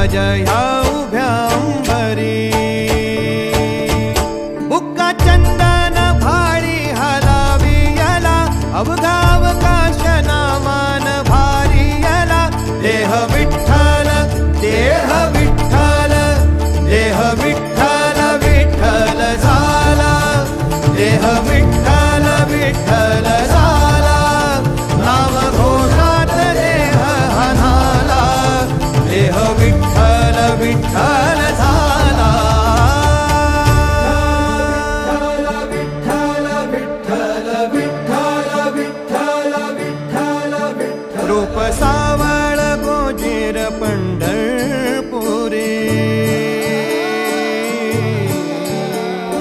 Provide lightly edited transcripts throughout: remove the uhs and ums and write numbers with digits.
ह्या उभ्या अंबरी. बुक्का चंदन भाळी हलावी याला, अवघा अवकाश नामान भारी याला. देह विठ्ठल देह विठ्ठल देह विठ्ठल विठ्ठल झाला. देह विठ्ठल विठ्ठल झाला. नाम घोषात देह हनाला. देह विठ्ठल विठ्ठल झाला. विठ्ठल विठ्ठल विठ्ठल विठ्ठल विठ्ठल विठ्ठल. रूप सावळ गोजीर पंढरपुरी.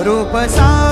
रूप सावळ